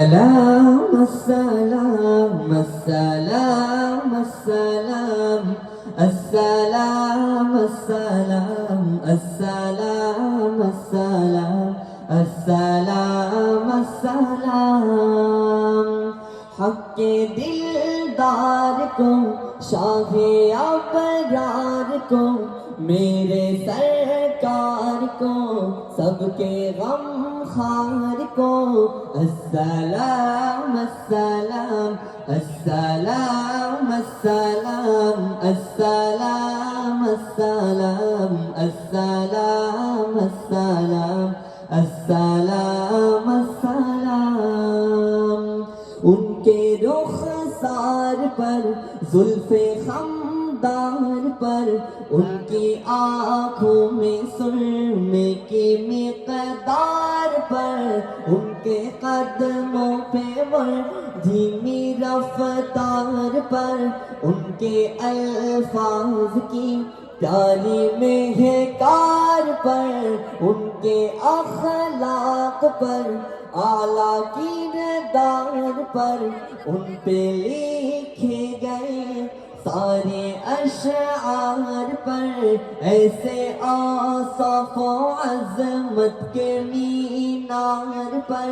السلام السلام السلام السلام السلام السلام السلام السلام السلام السلام حق کے دلدار کو شاہ ابرار کو میرے سرکار کو سب کے غم خار کو السلام السلام السلام السلام السلام السلام السلام السلام السلام السلام ان کے رخسار پر زلف خمدار پر ان کی آنکھوں میں سرمے کی مقدار پر ان کے قدموں پہ وہ دھیمی رفتار پر ان کے الفاظ کی پیاری مہکار پر ان کے اخلاق پر اعلیٰ کردار پر ان پہ لکھے گئے سارے اشعار پر ایسے اوصاف و عظمت کے مینار پر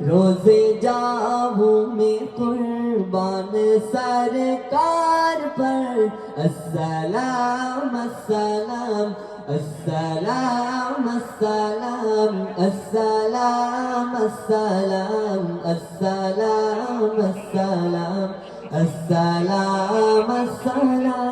روزے جاؤں میں قربان سرکار پر السلام السلام السلام السلام السلام السلام السلام السلام السلام السلام